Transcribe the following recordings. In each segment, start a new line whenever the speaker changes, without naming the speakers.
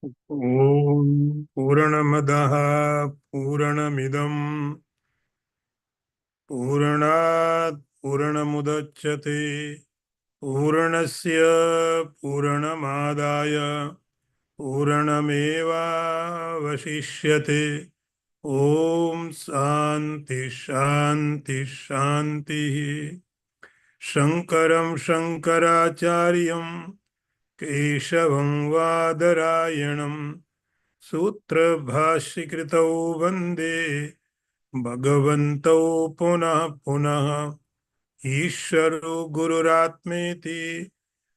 ॐ पूर्णमदः पूर्णमिदं पूर्णात् पूर्णमुदच्यते पूर्णस्य पूर्णमादाय पूर्णमेवावशिष्यते। ॐ शान्ति शान्ति शान्तिः। शङ्करं शङ्कराचार्यं केशवं वादरायणं सूत्रभाष्यकृतौ वन्दे भगवन्तौ पुनः पुनः। ईश्वरो गुरुरात्मेति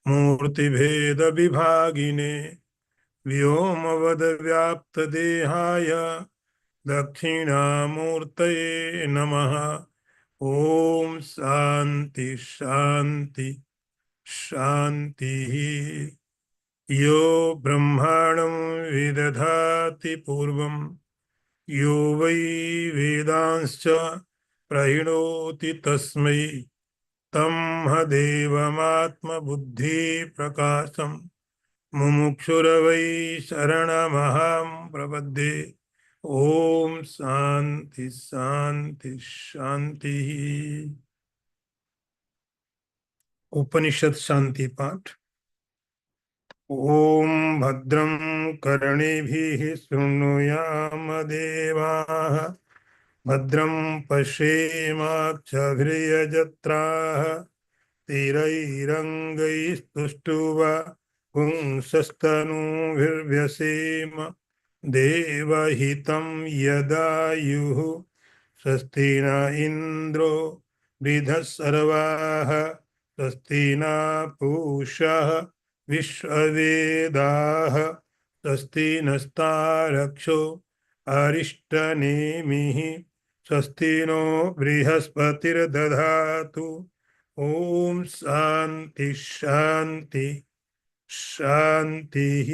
मूर्तिभेदविभागिने व्योमवद्व्याप्तदेहाय दक्षिणामूर्तये नमः। ॐ शान्ति शान्ति शान्तिः। यो ब्रह्माणं विदधाति पूर्वं यो वै वेदांश्च प्रहिणोति तस्मै तमहदेवमात्मबुद्धिप्रकाशं मुमुक्षुर्वै शरणमहं प्रपद्ये। ॐ शान्ति शान्ति शान्तिः। उपनिषद शांति पाठ। ॐ भद्रं कर्णेभिः शृणुयाम देवाः भद्रं पश्येमाक्षभिर्यजत्राः स्थिरैरङ्गैस्तुष्टुवा पुंसस्तनूभिर्व्यसेम देवहितं यदायुः। स्वस्ति न इन्द्रो वृद्धसर्वाः स्वस्ति न पूषा विश्ववेदाः स्वस्ति नस्तारक्षो अरिष्टनेमिः स्वस्ति नो बृहस्पतिर्दधातु। ॐ शान्ति शान्ति शान्तिः।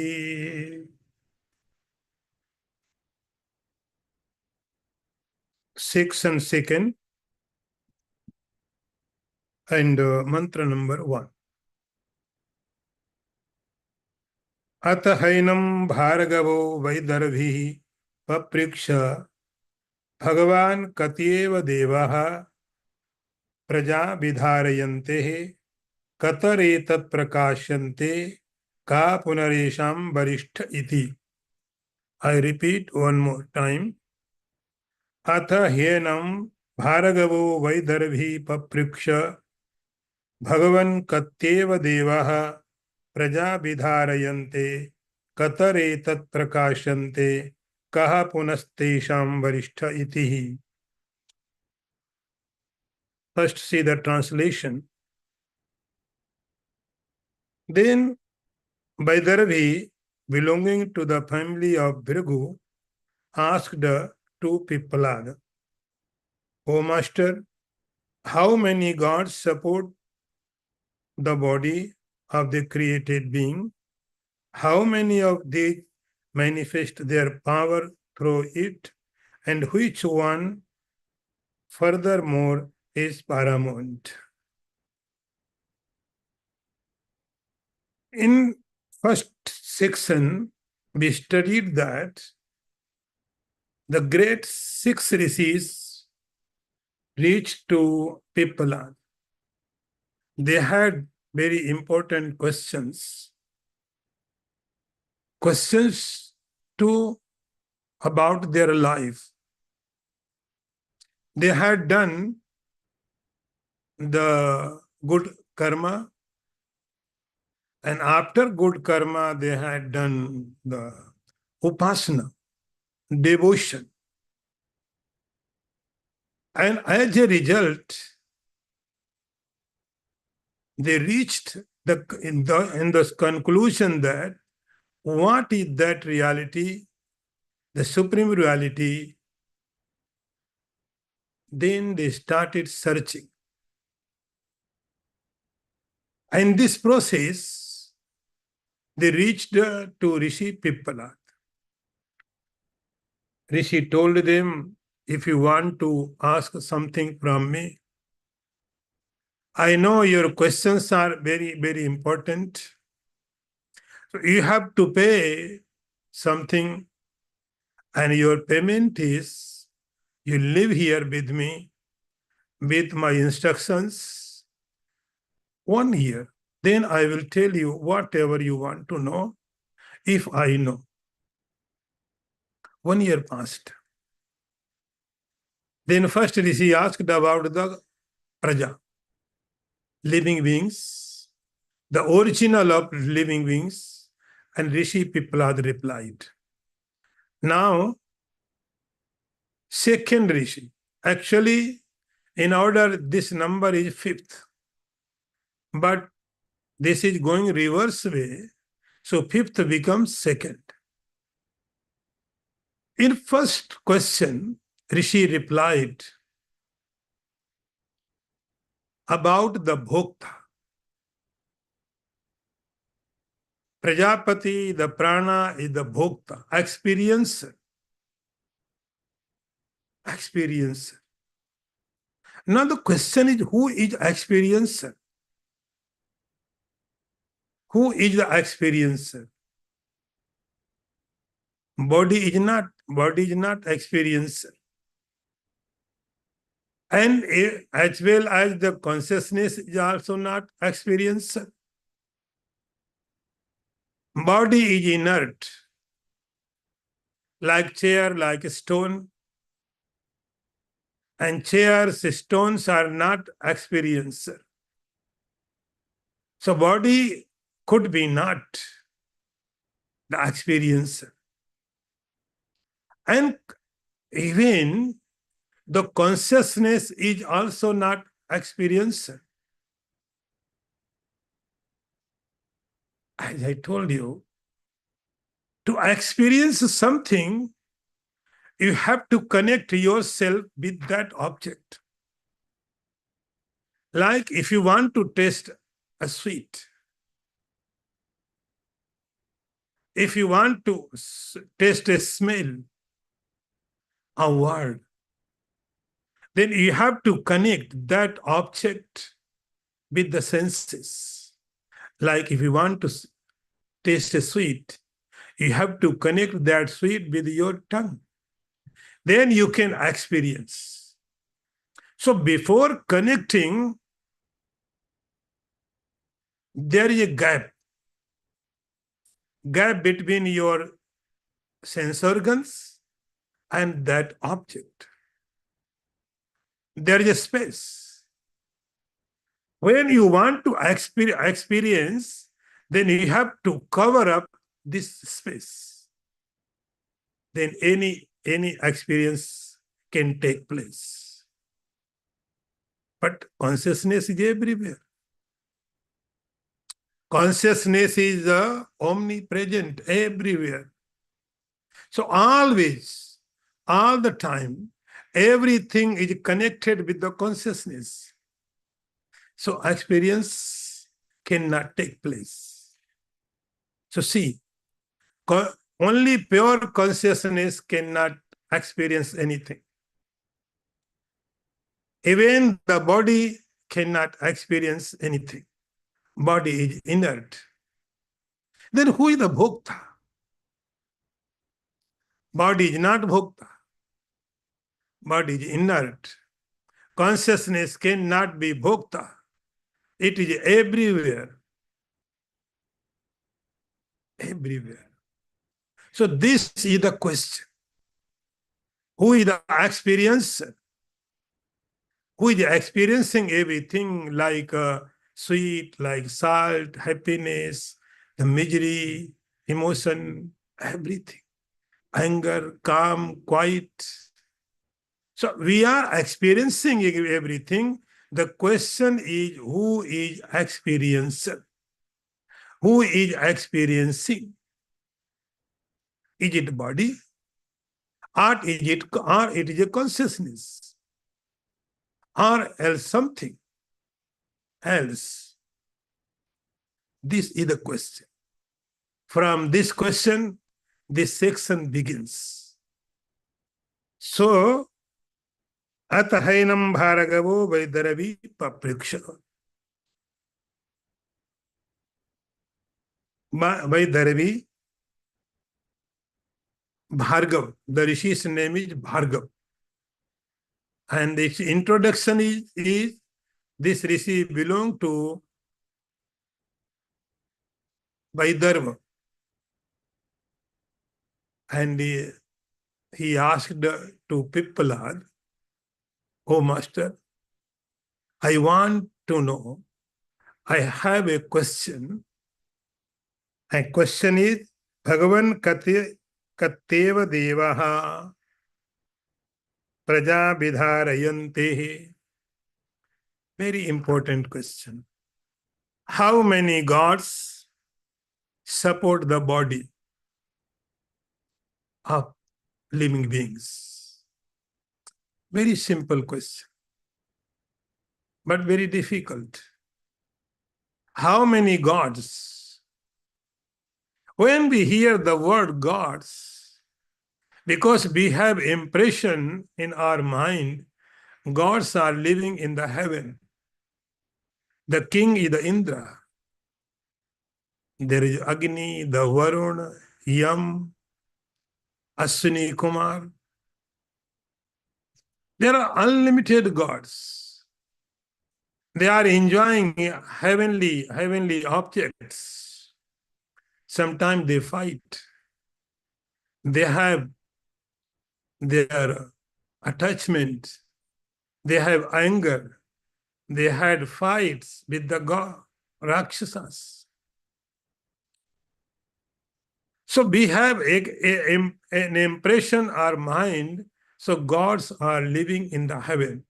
Section second and mantra number 1. अथ हैनं भार्गवो वैदर्भिः पपृक्ष भगवान् कत्येव देवाः प्रजा विधारयन्ते कतरेतत् प्रकाश्यन्ते का पुनरेषां वरिष्ठ इति। I repeat one more time. अथ ह्येनं भार्गवो वैदर्भिः पपृक्ष भगवन् कत्येव देवाः प्रजा विधारयन्ते कतरेतत् प्रकाश्यन्ते कः पुनस्तेषां वरिष्ठ इति। First see the translation. Then Vaidarbhi, belonging to the family of Bhrigu, asked to Pippalad, O Master, how many gods support the body of the created being? How many of these manifest their power through it? And which one, furthermore, is paramount? In first section, we studied that the great six rishis reached to Pippalad. They had very important questions to about their life. They had done the good karma, and after good karma they had done the upasana, devotion, and as a result they reached in the conclusion that what is that reality, the supreme reality. Then they started searching. In this process, they reached to Rishi Pippalad. Rishi told them, if you want to ask something from me, I know your questions are very, very important. So you have to pay something, and your payment is you live here with me with my instructions 1 year. Then I will tell you whatever you want to know if I know. 1 year passed. Then first Rishi asked about the praja, living beings, the original of living beings, and Rishi Piplad replied. Now, second Rishi. Actually, in order, this number is fifth. But this is going reverse way. So fifth becomes second. In first question, Rishi replied about the bhokta. Prajapati, the prana, is the bhokta, experiencer. Experiencer. Now the question is, who is experiencer? Who is the experiencer? Body is not experiencer. And as well as the consciousness is also not experiencer. Body is inert, like chair, like a stone. And chairs, stones are not experiencer. So body could be not the experiencer. And even the consciousness is also not experiencer. As I told you, to experience something, you have to connect yourself with that object. Like if you want to taste a sweet, if you want to taste a smell, a word, then you have to connect that object with the senses. Like if you want to taste a sweet, you have to connect that sweet with your tongue. Then you can experience. So before connecting, there is a gap between your sense organs and that object. There is a space. When you want to experience, then you have to cover up this space. Then any experience can take place. But consciousness is everywhere. Consciousness is omnipresent everywhere. So always, all the time, everything is connected with the consciousness. So experience cannot take place. So see, only pure consciousness cannot experience anything. Even the body cannot experience anything. Body is inert. Then who is the bhokta? Body is not bhokta. Body is inert. Consciousness cannot be bhokta. It is everywhere. Everywhere. So this is the question. Who is the experiencer? Who is experiencing everything like sweet, like salt, happiness, the misery, emotion, everything. Anger, calm, quiet. So we are experiencing everything. The question is, who is experiencer? Who is experiencing? Is it body? Or it is a consciousness? Or else something else? This is the question. From this question, this section begins. So, atahainam bharagavo vaidaravi papriksha. Vaidaravi Bhargav. The Rishi's name is Bhargav. And its introduction is this Rishi belonged to Vaidharva. And he asked to Pippalad, "Oh Master, I want to know, I have a question. And question is, Bhagavan Katteva Devaha Praja Vidharayante." Very important question. How many gods support the body of living beings? Very simple question, but very difficult. How many gods? When we hear the word gods, because we have impression in our mind, gods are living in the heaven. The king is the Indra. There is Agni, the Varun, Yam, Ashwini Kumar. There are unlimited gods. They are enjoying heavenly objects. Sometimes they fight. They have their attachment. They have anger. They had fights with the god, Rakshasas. So we have an impression, our mind, so gods are living in the heaven.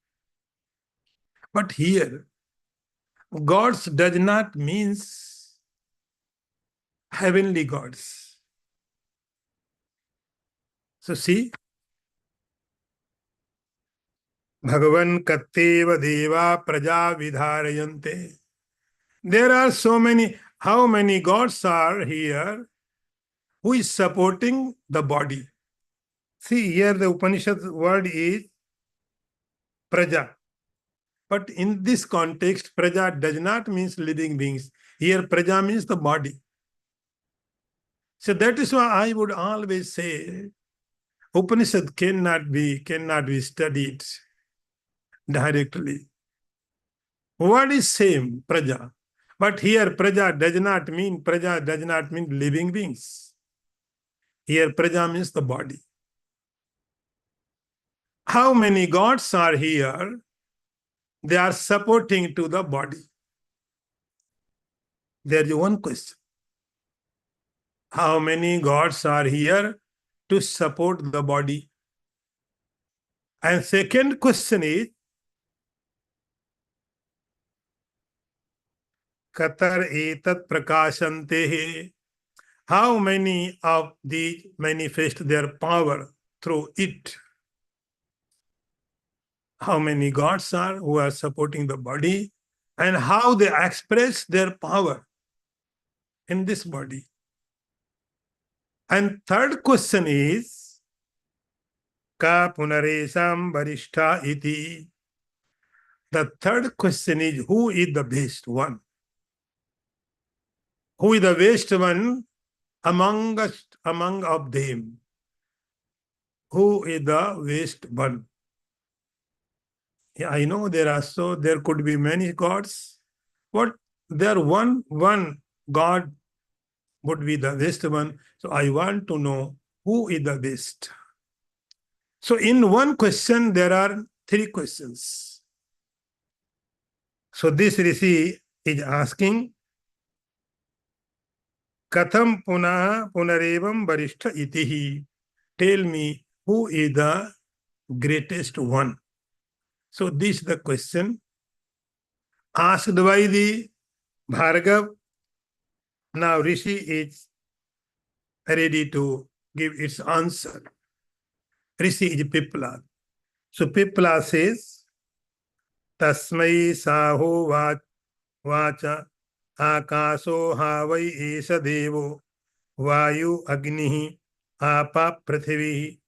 But here, gods does not means heavenly gods. So see, Bhagavan Katteva Deva Praja Vidharayante. There are so many, how many gods are here who is supporting the body? See, here the Upanishad word is Praja. But in this context, Praja does not mean living beings. Here, Praja means the body. So that is why I would always say, Upanishad cannot be studied directly. What is same? Praja. But here, Praja does not mean living beings. Here, Praja means the body. How many gods are here? They are supporting to the body. There is one question. How many gods are here to support the body? And second question is, Katar etat prakashantehe. How many of these manifest their power through it? How many gods are who are supporting the body, and how they express their power in this body? And third question is, Ka punaresham varishta iti. The third question is, who is the best one? Who is the best one among us, among of them? Who is the best one? Yeah, I know there could be many gods, but there one God would be the best one. So I want to know who is the best. So in one question, there are three questions. So this Rishi is asking, Katham punah punarevam varishta itihi. Tell me who is the greatest one. So this is the question asked by the Bhargav. Now Rishi is ready to give its answer. Rishi is Pipla. So Pipla says, Tasmai saho vacha akaso havai esa devo vayu agnihi apa prithvi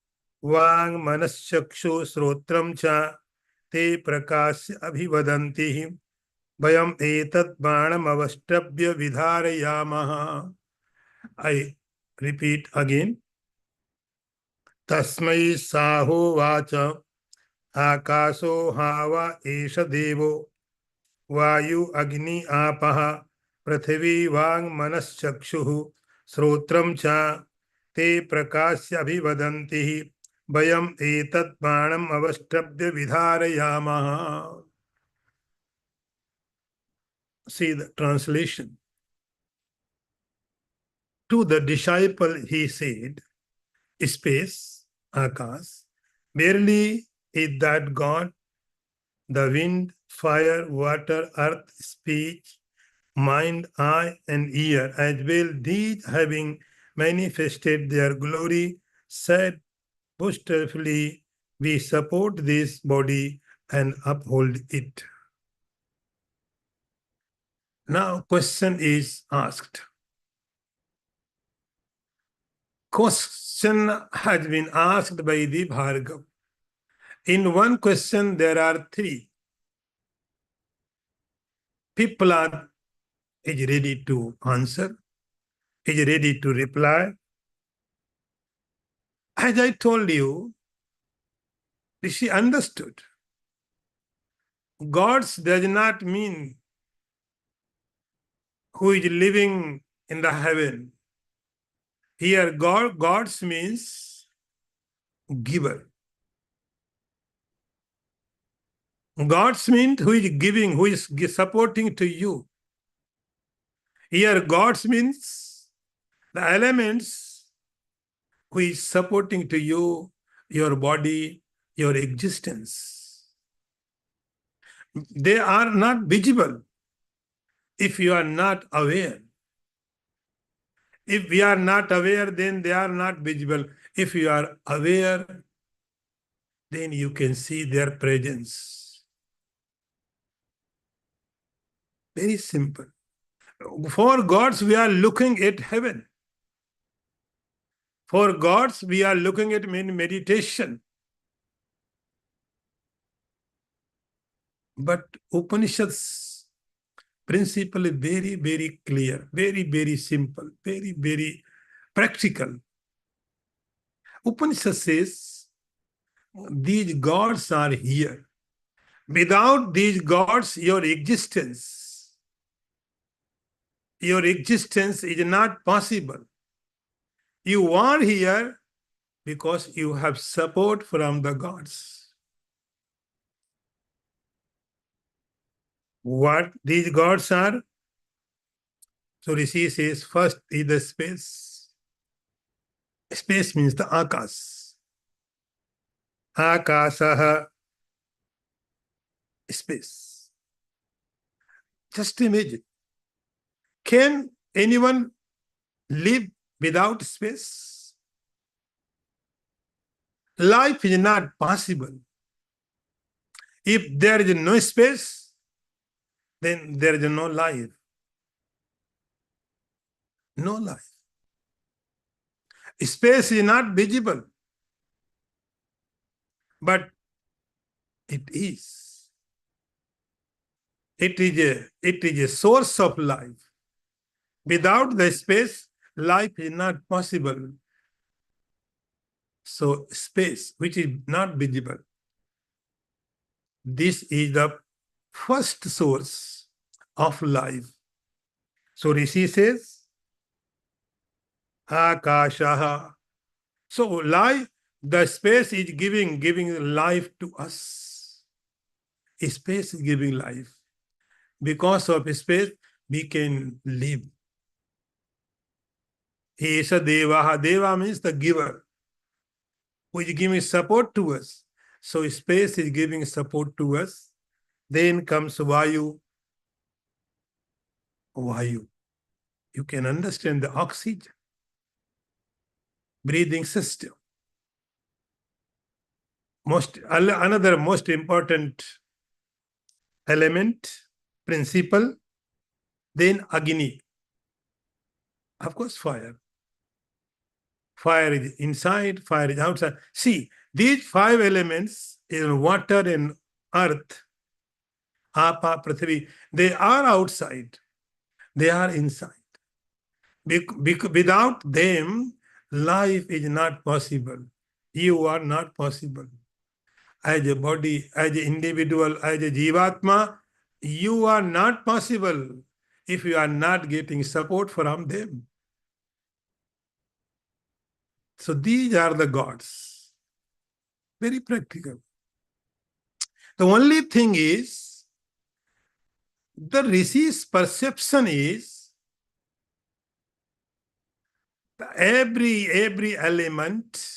vang manaschakshu srotram cha te prakasya abhivadanti vayam etat banam avastabhya vidharayamaha. I repeat again. Tasmai saho vacha akaso hava esha devo vayu agni apaha prithvi vang manas chakshuhu srotram cha te prakasya abhivadanti vayam etat pranam avashtrabdya vidharayamaha. See the translation. To the disciple he said, space, akas, merely is that God, the wind, fire, water, earth, speech, mind, eye, and ear, as well, these having manifested their glory, said boastfully, we support this body and uphold it. Now, question is asked. Question has been asked by the Bhargav. In one question, there are three. People are is ready to answer, is ready to reply. As I told you, she understood. Gods does not mean who is living in the heaven. Here, gods means giver. Gods means who is giving, who is supporting to you. Here, gods means the elements who is supporting to you, your body, your existence. They are not visible if you are not aware. If we are not aware, then they are not visible. If you are aware, then you can see their presence. Very simple. For gods, we are looking at heaven. For gods, we are looking at meditation. But Upanishads principle is very, very clear, very, very simple, very, very practical. Upanishad says, these gods are here. Without these gods, your existence is not possible. You are here because you have support from the gods. What these gods are? So Rishi says, first is the space. Space means the akas. Akasaha, space. Just imagine. Can anyone live without space? Life is not possible. If there is no space, then there is no life. No life. Space is not visible, but it is. It is a source of life. Without the space, life is not possible. So space, which is not visible, this is the first source of life. So Rishi says, Akashaha. So life, the space is giving life to us. Space is giving life. Because of space, we can live. Esha Devaha. Deva means the giver, who is giving support to us. So space is giving support to us. Then comes Vayu. Vayu. You can understand the oxygen, breathing system. Another most important element, principle, then Agni. Of course, fire. Fire is inside, fire is outside. See, these five elements in water and earth, Apa, Prithvi, they are outside. They are inside. Without them, life is not possible. You are not possible. As a body, as an individual, as a Jivatma, you are not possible if you are not getting support from them. So these are the gods. Very practical. The only thing is, the Rishi's perception is every element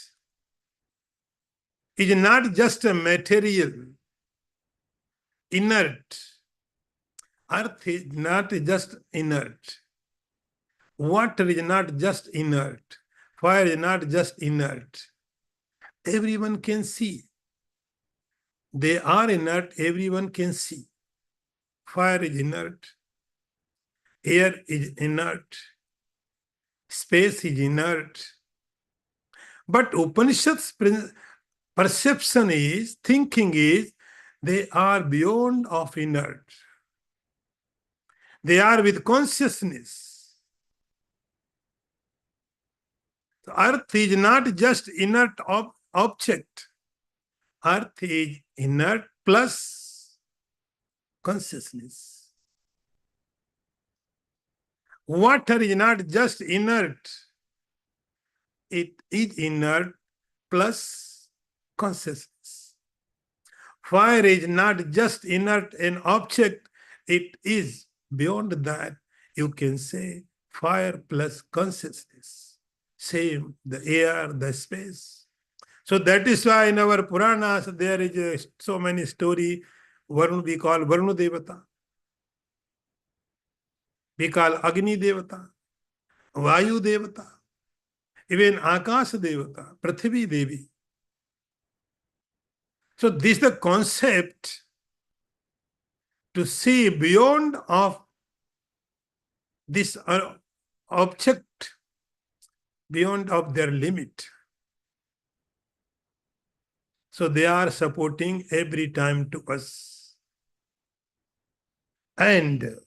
is not just a material, inert. Earth is not just inert. Water is not just inert. Fire is not just inert. Everyone can see. They are inert, everyone can see. Fire is inert. Air is inert. Space is inert. But Upanishad's perception is, thinking is, they are beyond of inert. They are with consciousness. The earth is not just inert object. Earth is inert plus consciousness. Water is not just inert. It is inert plus consciousness. Fire is not just inert an object. It is beyond that. You can say fire plus consciousness. Same, the air, the space. So that is why in our Puranas there is so many story. We call Varuna Devata. We call Agni Devata, Vayu Devata, even Akash Devata, Prithvi Devi. So this is the concept to see beyond of this object, beyond of their limit. So they are supporting every time to us. And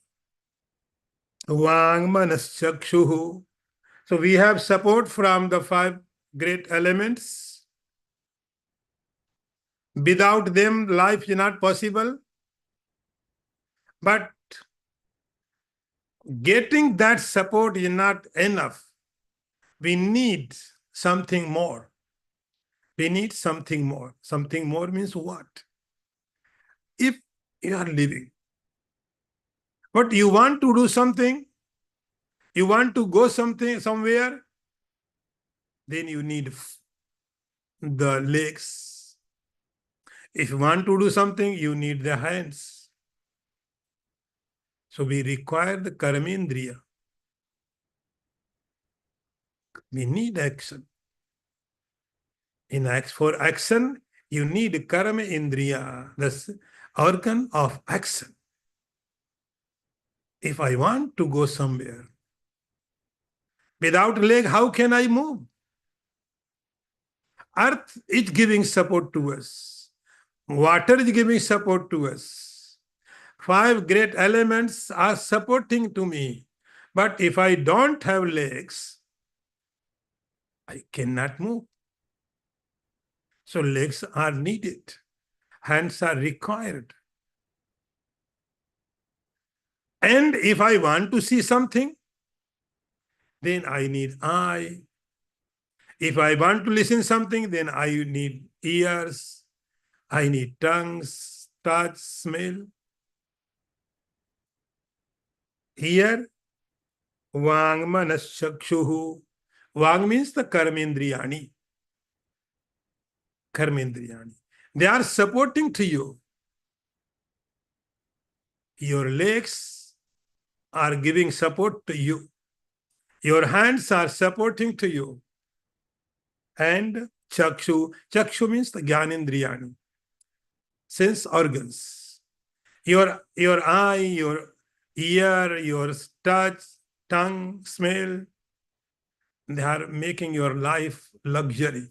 Vang Manas Chakshuhu. So we have support from the 5 great elements. Without them, life is not possible. But getting that support is not enough. We need something more. We need something more. Something more means what? If you are living, but you want to do something, you want to go somewhere, then you need the legs. If you want to do something, you need the hands. So we require the karmendriya. We need action. For action, you need karma indriya, the organ of action. If I want to go somewhere, without leg, how can I move? Earth is giving support to us. Water is giving support to us. 5 great elements are supporting to me. But if I don't have legs, I cannot move. So legs are needed. Hands are required. And if I want to see something, then I need eye. If I want to listen something, then I need ears. I need tongues, touch, smell. Here, Vang Manas Chakshuhu. Vang means the Karmendriyani. Karmendriyani. They are supporting to you. Your legs are giving support to you. Your hands are supporting to you. And Chakshu. Chakshu means the Gyanendriyani. Sense organs. Your eye, your ear, your touch, tongue, smell, they are making your life luxury.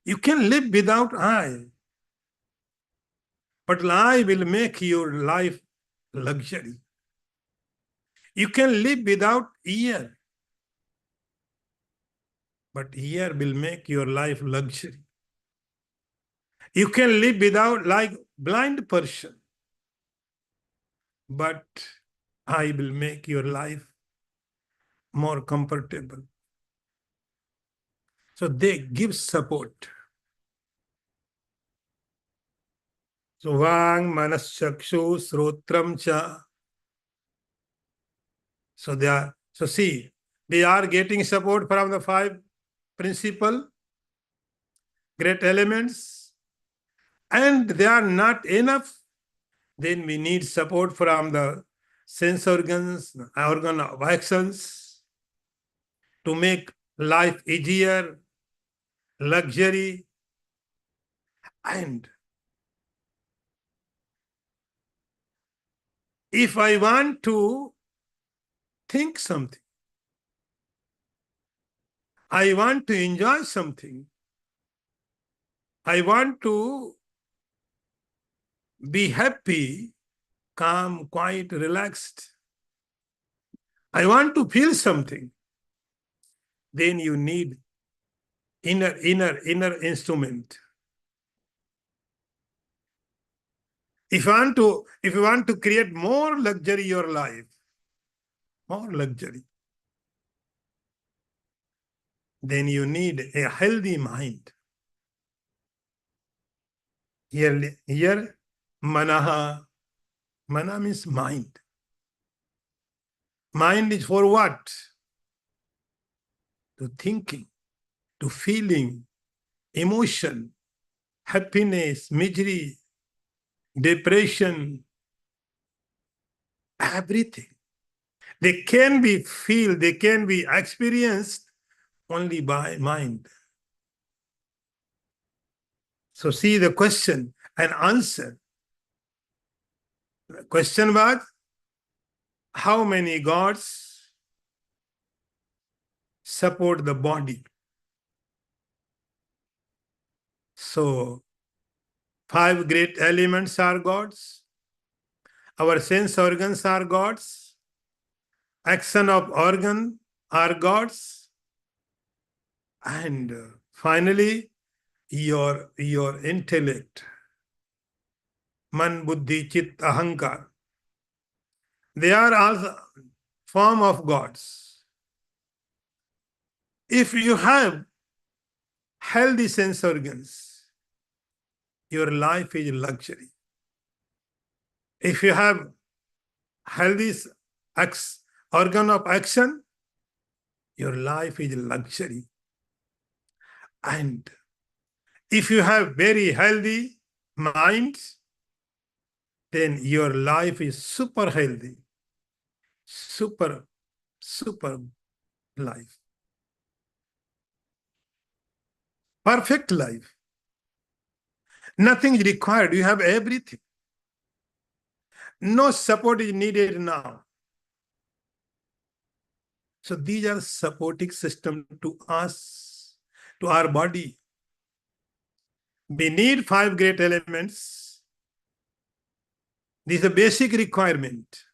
You can live without eye, but eye will make your life luxury. You can live without ear, But here will make your life luxury. You can live without like blind person. But I will make your life more comfortable. So they give support. So Vang, Manas, Chakshu, Srotram Cha. So see, they are getting support from the five principal great elements, and they are not enough. Then we need support from the sense organs, organ of actions to make life easier, luxury, and if I want to think something, I want to enjoy something, I want to be happy, calm, quiet, relaxed, I want to feel something, then you need inner instrument. If you want to create more luxury your life, more luxury, then you need a healthy mind. Here manaha, mana means mind. Mind is for what? To thinking, to feeling, emotion, happiness, misery, depression, everything. They can be they can be experienced only by mind. So see the question and answer. The question was, how many gods support the body? So, five great elements are gods. Our sense organs are gods. Action of organ are gods. And finally, your intellect, man, buddhi, chit, ahankar. They are also form of gods. If you have healthy sense organs, your life is luxury. If you have healthy organ of action, your life is luxury. And if you have very healthy mind, then your life is super healthy, super life, perfect life. Nothing is required. You have everything. No support is needed now. So these are supporting system to us, to our body. We need five great elements. This is a basic requirement.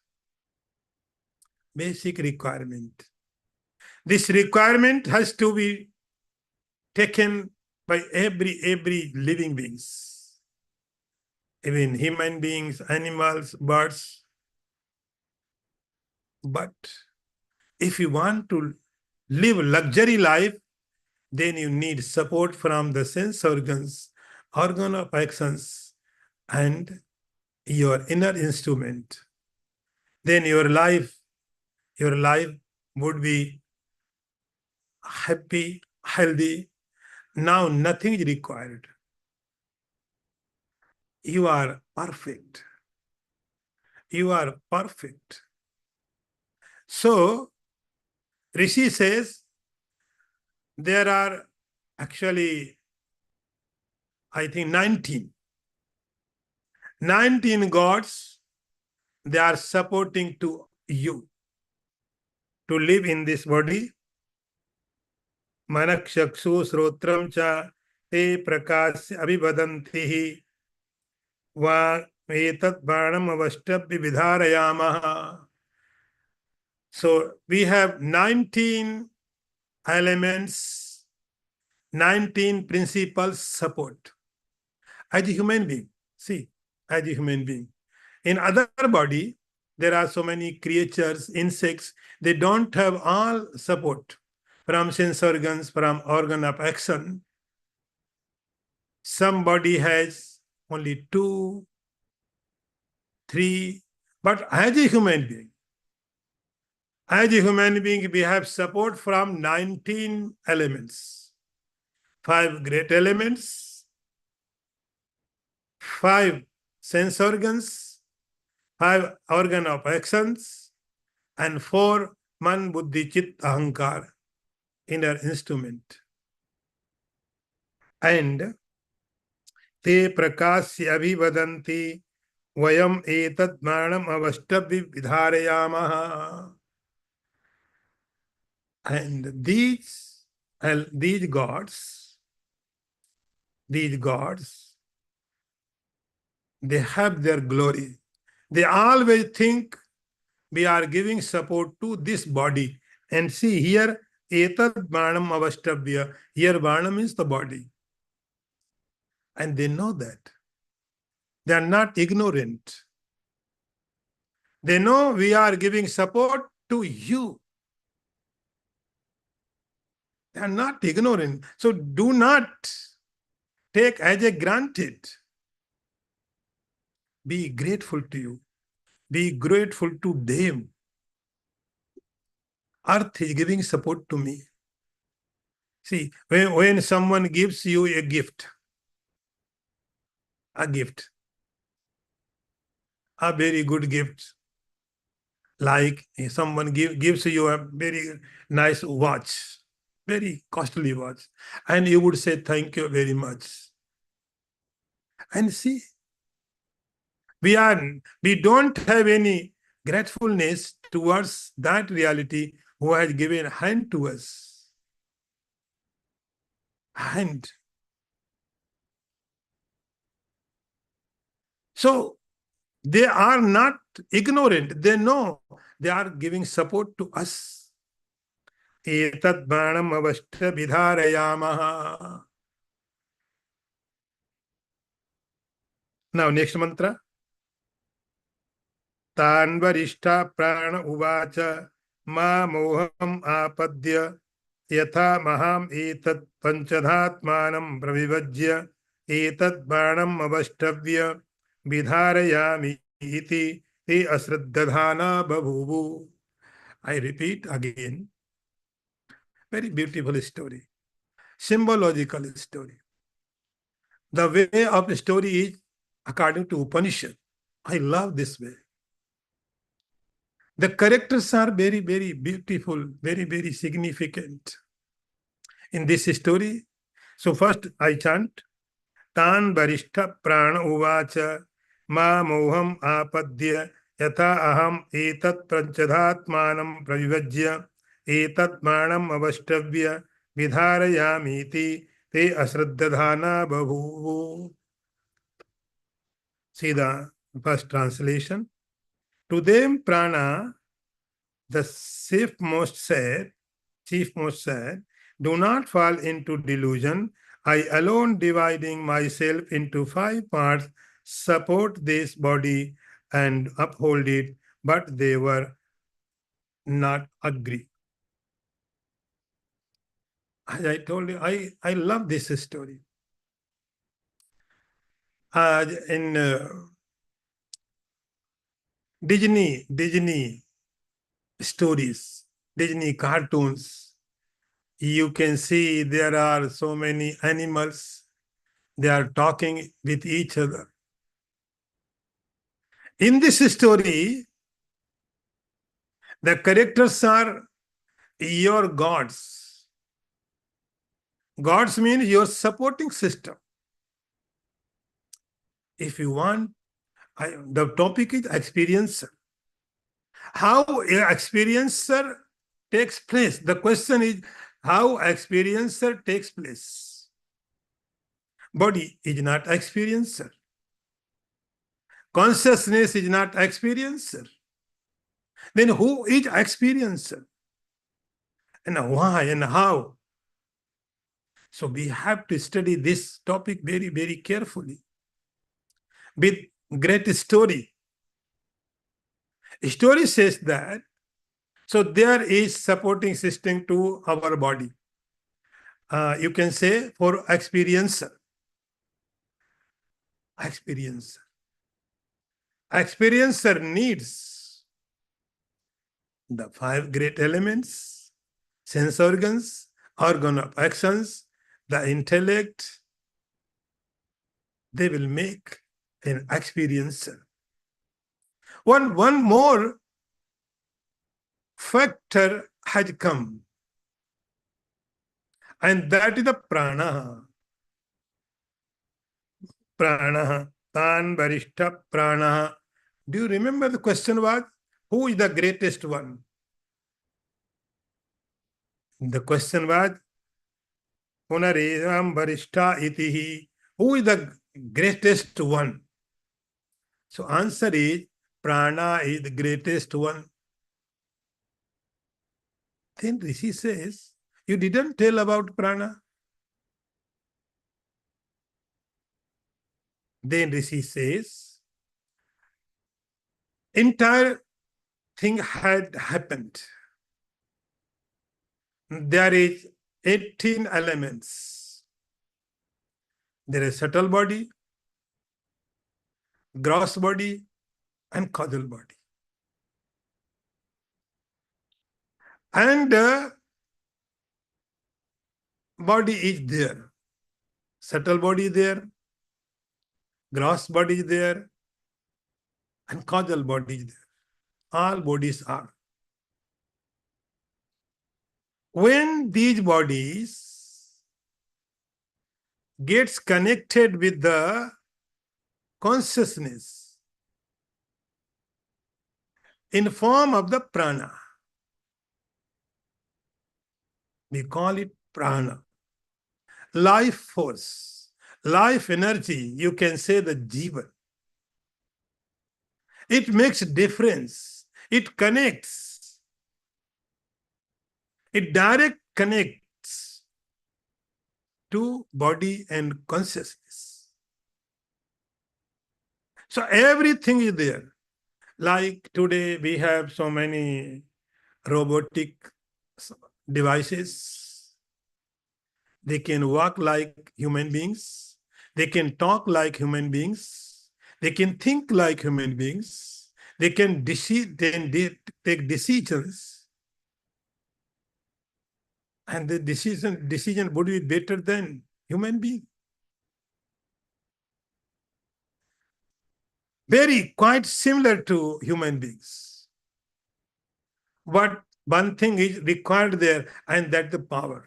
Basic requirement. This requirement has to be taken by every living beings, even human beings, animals, birds. But if you want to live luxury life, then you need support from the sense organs, organ of actions, and your inner instrument. Then your life would be happy, healthy. Now nothing is required. You are perfect. You are perfect. So, Rishi says there are actually, I think, 19 gods. They are supporting to you to live in this body. Manak Chakshu Srotram Cha Te Prakash Abhivadanti Va Etat Baranam Avashtabhi Vidharayamaha. So we have 19 elements 19 principles support. As a human being, see, as a human being. In other body, there are so many creatures, insects, they don't have all support from sense organs, from organ of action. Some body has only two, three, but as a human being, we have support from 19 elements. 5 great elements, 5 sense organs, 5 organ of actions, and 4 man, buddhi, chit, ahankar, inner instrument. And te prakasya abhivadanti vayam etat manam avastabhi vidharayamaha. And these gods, they have their glory. They always think we are giving support to this body. And see here, etat banam avastabhya. Here banam means the body. And they know that. They are not ignorant. They know we are giving support to you. They are not ignorant. So do not take as a granted. Be grateful to you. Be grateful to them. Earth is giving support to me. See, when someone gives you a gift, a very good gift, like someone gives you a very nice watch, very costly watch, and you would say thank you very much. And see, we don't have any gratefulness towards that reality who has given hand to us. Hand. So they are not ignorant. They know they are giving support to us. Etat banam avashta vidharayamaha. Now, next mantra. Tan varishta prana uvacha ma moham apadya yatha maham etat panchadhatmanam pravivajya etat banam avashtavya vidharayami iti te asraddhadhana babhuvu. I repeat again. Very beautiful story. Symbological story. The way of the story is according to Upanishad. I love this way. The characters are very, very beautiful, very, very significant in this story. So first I chant, Tan Barishta Prana Uvacha Ma Moham Apadya Yatha Aham Etat Pranchadhatmanam Pravivajya Etat Manam Avashtavya Vidharayamiti Te Asraddhadhana Babhuvu. See the first translation. To them, prana, the chiefmost said, do not fall into delusion. I alone, dividing myself into 5 parts, support this body and uphold it, but they were not agree. As I told you, I love this story. In Disney stories, Disney cartoons, you can see there are so many animals. They are talking with each other. In this story, the characters are your gods. Gods mean your supporting system. If you want, the topic is experiencer. How experiencer takes place. The question is how experiencer takes place. Body is not experiencer. Consciousness is not experiencer. Then who is experiencer? And why and how? So we have to study this topic very, very carefully with great story. Story says that, so there is supporting system to our body. You can say for experiencer. Experiencer. Experiencer needs the five great elements, sense organ of actions, the intellect. They will make an experiencer. One more factor has come, and that is the prana. Prana, tan varishta prana. Do you remember the question was, who is the greatest one? The question was, Punarevam varishta itihi. Who is the greatest one? So answer is, prana is the greatest one. Then Rishi says, you didn't tell about prana. Then Rishi says, entire thing had happened. There is 18 elements. There is subtle body, gross body, and causal body. And body is there. Subtle body is there, gross body is there, and causal body is there. All bodies are. When these bodies gets connected with the consciousness in form of the prana, we call it prana. Life force, life energy, you can say the jivan. It makes difference. It connects. It direct connects to body and consciousness. So everything is there. Like today we have so many robotic devices. They can walk like human beings. They can talk like human beings. They can think like human beings. They can take decisions. And the decision would be better than human being. Very quite similar to human beings. But one thing is required there, and that's the power.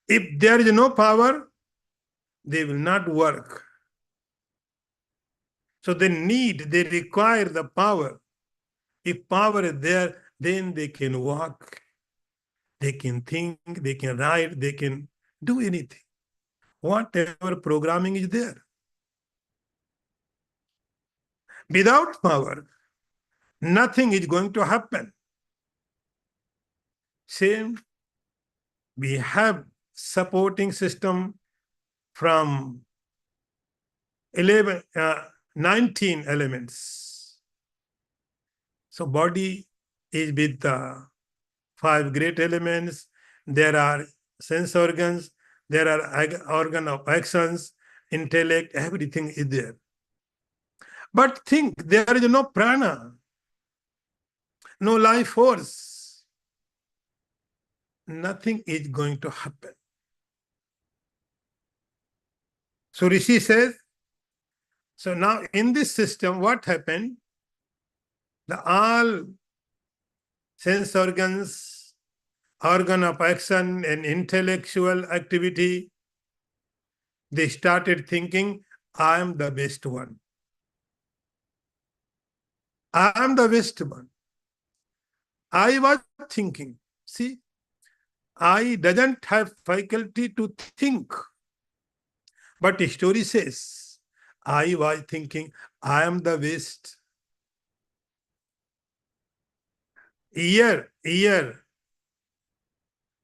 If there is no power, they will not work. So they require the power. If power is there, then they can walk, they can think, they can write, they can do anything. Whatever programming is there. Without power, nothing is going to happen. Same, we have supporting system from 19 elements. So body is with the five great elements. There are sense organs, there are organ of actions, intellect, everything is there. But think, there is no prana, no life force. Nothing is going to happen. So Rishi says, so now in this system, what happened? The all sense organs, organ of action and intellectual activity, they started thinking, I am the best one. I am the best one. I was thinking, see, I doesn't have faculty to think. But the story says, I was thinking, I am the best. Year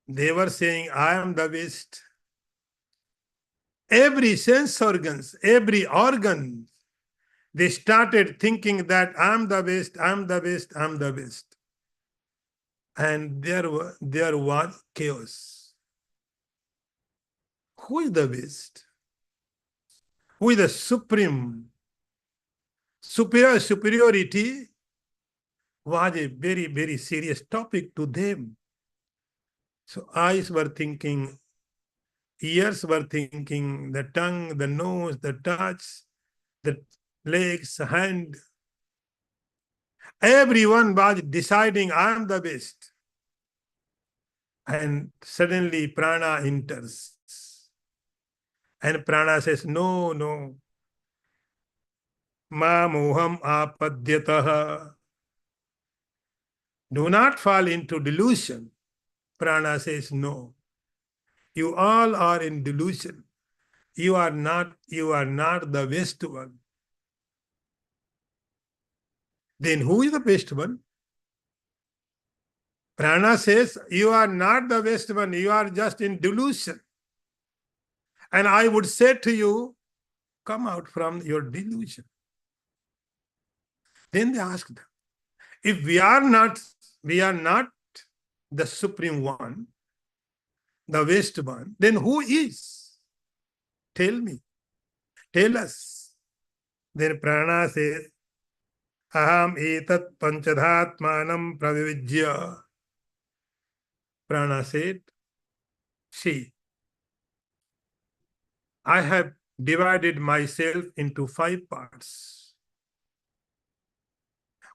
They were saying, I am the best. Every sense organs, every organ, they started thinking that I'm the best, I'm the best, I'm the best. And there was chaos. Who is the best? Who is the supreme? Superiority was a very, very serious topic to them. So eyes were thinking, ears were thinking, the tongue, the nose, the touch, the legs, hand. Everyone was deciding, I am the best. And suddenly prana enters. And prana says, no, no. Ma moham apadyataha. Do not fall into delusion. Prana says, no. You all are in delusion. You are not the best one. Then who is the best one? Prana says, you are not the best one. You are just in delusion. And I would say to you, come out from your delusion. Then they asked, if we are not the supreme one, the best one, then who is? Tell me. Tell us. Then Prana says, aham etat panchadhatmanam pravivijya. Prana said, see, I have divided myself into 5 parts.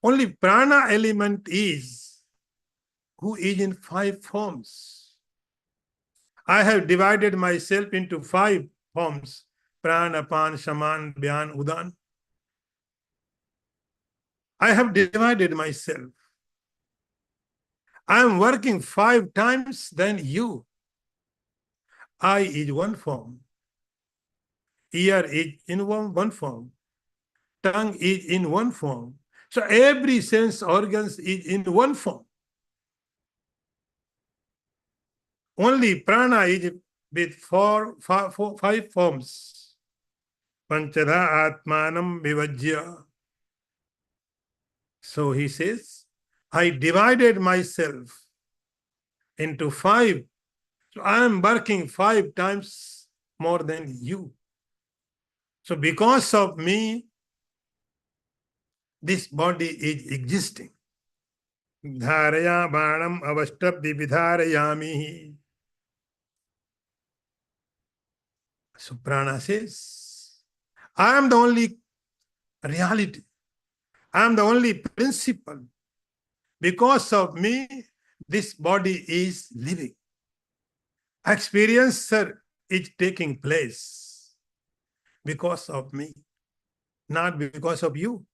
Only prana element is who is in 5 forms. I have divided myself into 5 forms. Prana, Apan, Shaman, Dhyan, Udan. I have divided myself. I am working 5 times than you. Eye is one form. Ear is in one form. Tongue is in one form. So every sense organs is in one form. Only prana is with 5 forms. Panchadha atmanam vivajya. So he says, I divided myself into 5. So I am working 5 times more than you. So because of me, this body is existing. Dharaya banam avashtabdi vidharayami. So prana says, I am the only reality. I am the only principle. Because of me, this body is living. Experiencer is taking place because of me, not because of you.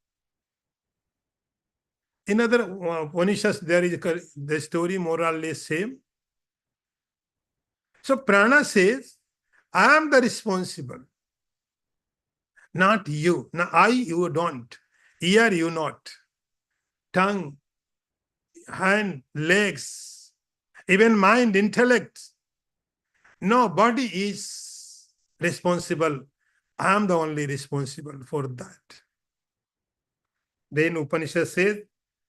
In other Upanishads, there is the story more or less same. So prana says, I am the responsible, not you. Now I, you don't. Ear, you not. Tongue, hand, legs, even mind, intellect. No, body is responsible. I am the only responsible for that. Then Upanishad says,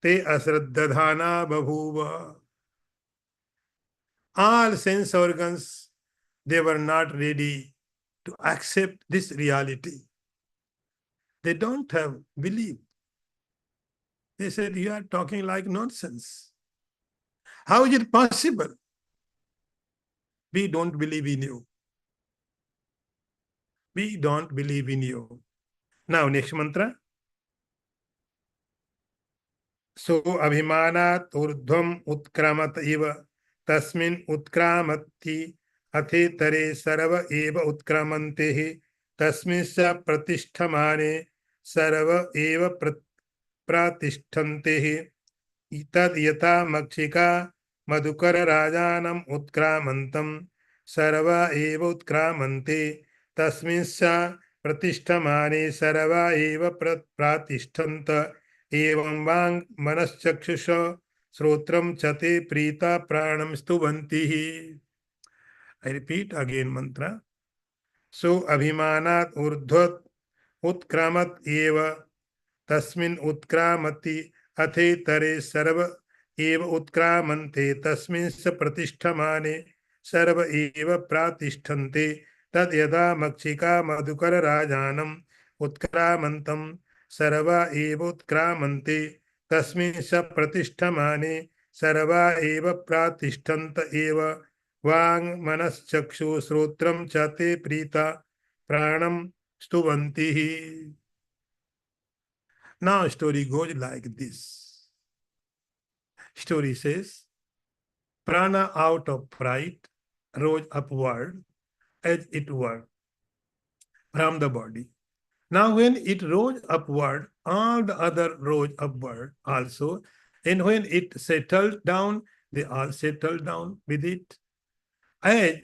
Te asraddhadhana babhuva. All sense organs, they were not ready to accept this reality. They don't have belief. They said, you are talking like nonsense. How is it possible? We don't believe in you. We don't believe in you. Now, next mantra. So abhimanat urdhvam utkramat eva tasmin utkramati athetare sarva eva utkramantehi tasminsa pratishtamane sarva eva pratishthantehi itad yata makshika madhukara rajanam utkramantam sarva eva utkramante tasminsa pratishtamane sarva eva pratishtanta एवं वांग मनश्चक्षुष Srotram chate prita pranam stuvantihi. I repeat again mantra. So abhimanat urdhvat utkramat eva tasmin utkramati athe tare sarva eva utkramante tasmin sa pratishtamane sarva eva pratishtante tad yada makshika madhukara rajanam utkramantam sarva eva utkramante tasmin sa pratishtamane sarva eva pratishtanta eva वांग मनस चक्षु श्रोत्रम चाते प्रीता प्राणम स्तुवंती ही. Now story goes like this. Story says, prana out of pride rose upward as it were from the body. Now when it rose upward, all the other rose upward also. And when it settled down, they all settled down with it. As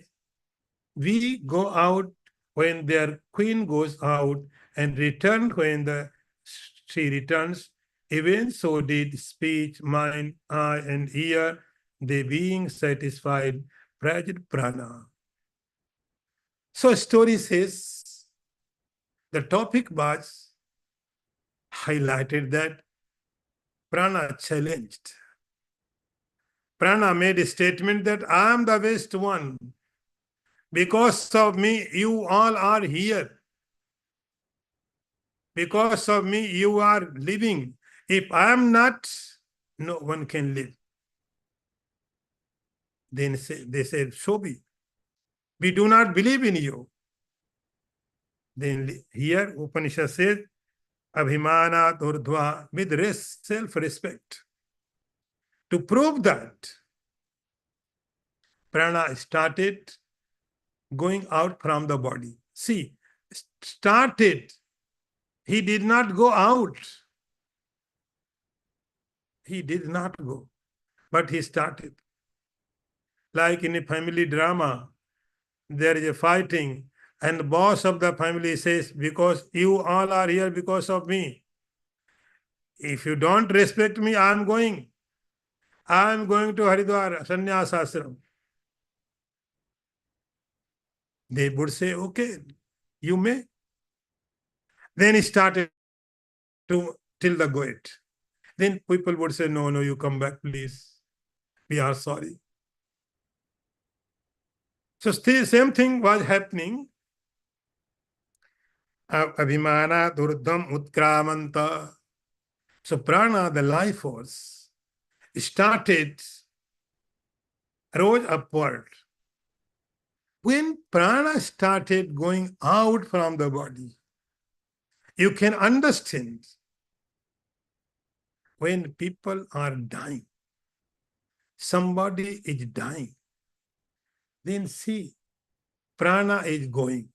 we go out when their queen goes out and return when she returns, even so did speech, mind, eye, and ear, they being satisfied, praised prana. So story says the topic was highlighted that prana challenged. Prana made a statement that I am the best one. Because of me, you all are here. Because of me, you are living. If I am not, no one can live. Then they said, so be. We do not believe in you. Then here Upanishad says, Abhimanat urdhva, with self-respect. To prove that, prana started going out from the body. See, started. He did not go out. He did not go, but he started. Like in a family drama, there is a fighting, and the boss of the family says, because you all are here because of me. If you don't respect me, I am going. I am going to Haridwar, Sannyas Ashram. They would say, okay, you may. Then he started to till the gate. Then people would say, no, you come back, please. We are sorry. So still same thing was happening. Abhimana durdam utkramanta. So prana, the life force, started, rose upward. When prana started going out from the body, you can understand when people are dying, somebody is dying, then see, prana is going.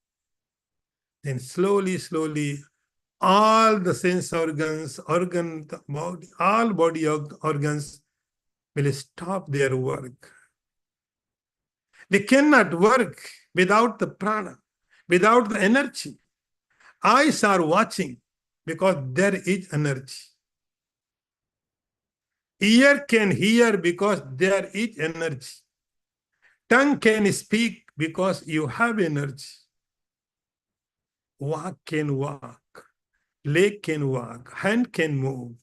Then slowly, all the sense organs, all body organs will stop their work. They cannot work without the prana, without the energy. Eyes are watching because there is energy. Ear can hear because there is energy. Tongue can speak because you have energy. Walk can walk. Leg can walk. Hand can move.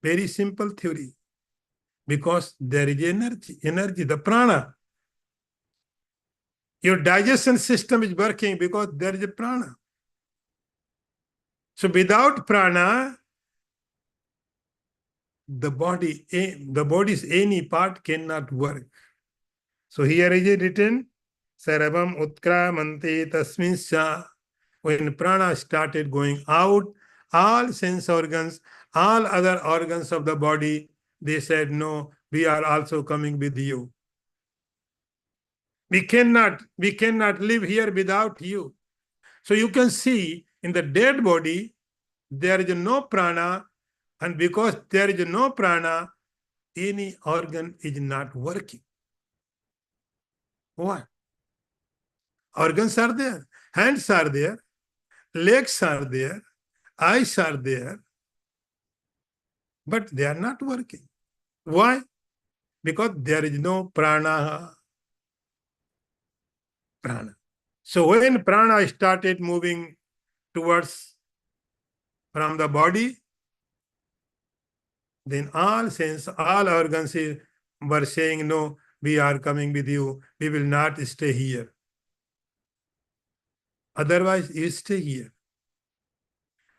Very simple theory. Because there is energy, the prana. Your digestion system is working because there is a prana. So without prana, the body's any part cannot work. So here is it written, Sarvam Utkramante Tasminsha. When prana started going out, all sense organs, all other organs of the body, they said, no, we are also coming with you. We cannot live here without you. So you can see in the dead body, there is no prana, and because there is no prana, any organ is not working. Why? Organs are there, hands are there, legs are there, eyes are there, but they are not working. Why? Because there is no prana. So when prana started moving towards from the body, then all sense, all organs were saying, no, we are coming with you. We will not stay here. Otherwise, you stay here.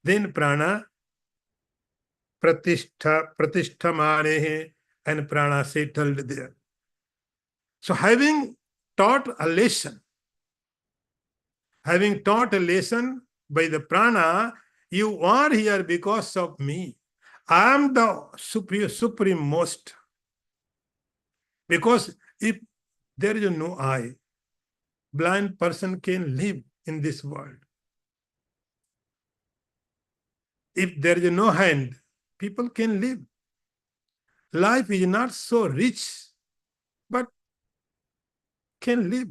Then prana pratishthamane, and prana settled there. So having taught a lesson by the prana, you are here because of me. I am the supreme most. Because if there is no eye, blind person can live in this world. If there is no hand, people can live. Life is not so rich, but can live.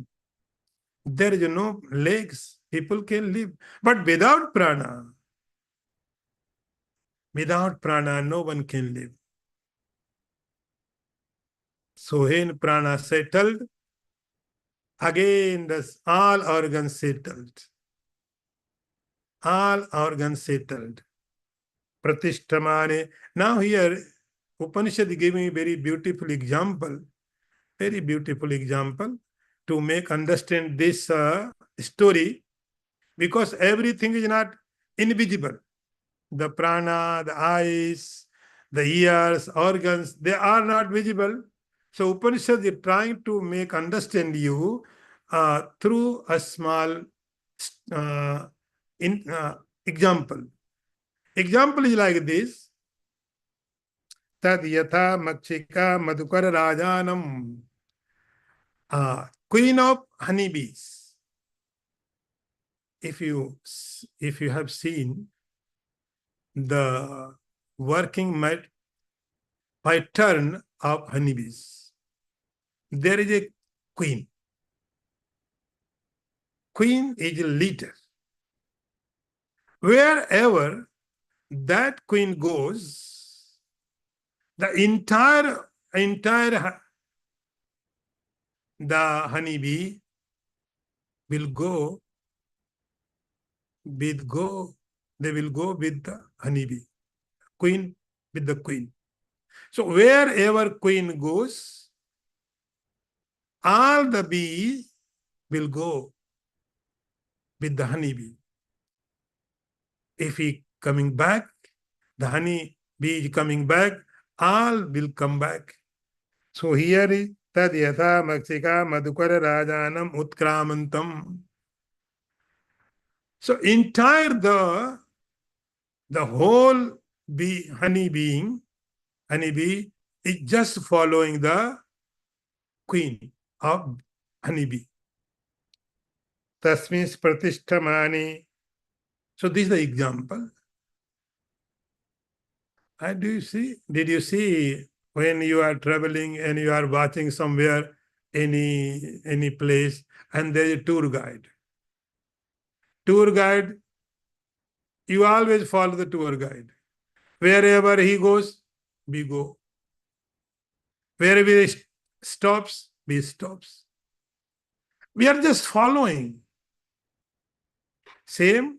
There is no legs, people can live. But without prana, no one can live. So when prana settled, again all organs settled. All organs settled. Pratishthamane. Now here, Upanishad gave me very beautiful example to make understand this story, because everything is not invisible. The prana, the eyes, the ears, organs, they are not visible. So Upanishad is trying to make understand you through a small uh, example. Example is like this. Tad yatha makshika madhukar rajanam. Queen of honeybees. If you have seen the working pattern of honeybees, there is a queen. Queen is a leader. Wherever that queen goes, the entire the honeybee will go with they will go with the honeybee, queen with the queen. So wherever queen goes, all the bees will go with the honeybee. If he coming back, the honey bee is coming back, all will come back. So here is tad yatha maksika madhukara rajanam utkramantam. So entire the whole honeybee is just following the queen of honeybee. Tasmis pratishthamani. So this is the example. And did you see when you are traveling and you are watching somewhere, any place, and there is a tour guide? Tour guide, you always follow the tour guide. Wherever he goes, we go. Wherever he stops, we stops. We are just following. Same,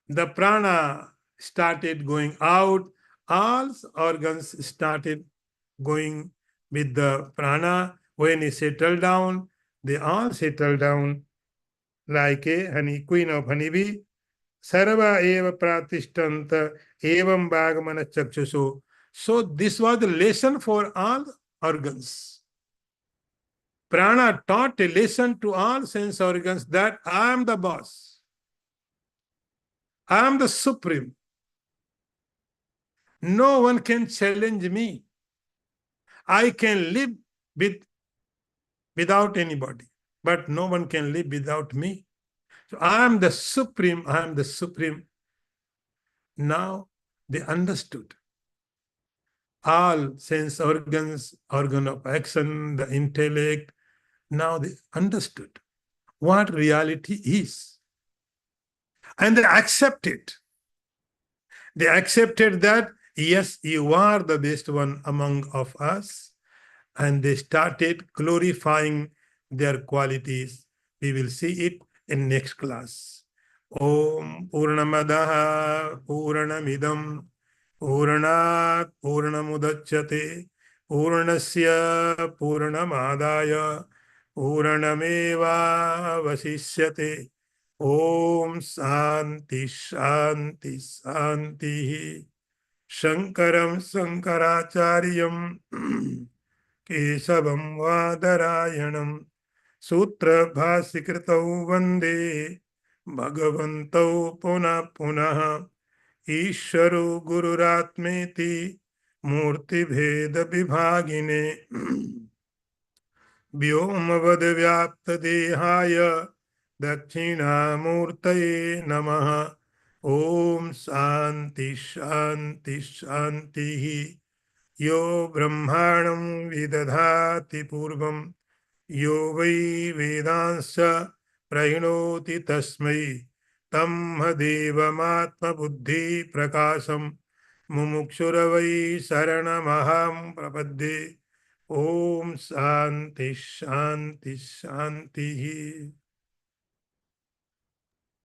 the prana started going out, all organs started going with the prana. When it settled down, they all settled down like a queen of honeybee. Sarva eva pratishtanta evam bhagmana chakshushu. So this was the lesson for all organs. Prana taught a lesson to all sense organs that I am the boss. I am the supreme. No one can challenge me. I can live without anybody, but no one can live without me. So I am the supreme. I am the supreme. Now they understood. All sense organs, organ of action, the intellect, now they understood what reality is. And they accepted. They accepted that Yes, you are the best one among of us. And they started glorifying their qualities. We will see it in next class. Om Purnamadaha Purnamidam Purnat Purnamudachyate Purnasya Purnamadaya Purnameva Vasishyate. Om Santi Shanti Santi. Shankaram Shankaracharyam केशवं वादरायणं सूत्रभाष्यकृतौ वन्दे भगवन्तौ पुनः पुनः ईश्वरो गुरुरात्मेति मूर्तिभेदविभागिने व्योमवद्व्याप्तदेहाय दक्षिणामूर्तये नमः ॐ शान्ति शान्ति शान्तिः यो ब्रह्माणं विदधाति पूर्वं यो वै वेदांश्च प्रणोति तस्मै तम्हदेवमात्मबुद्धिप्रकाशं मुमुक्षुर्वै शरणमहं प्रपद्ये ॐ शान्ति शान्ति शान्तिः।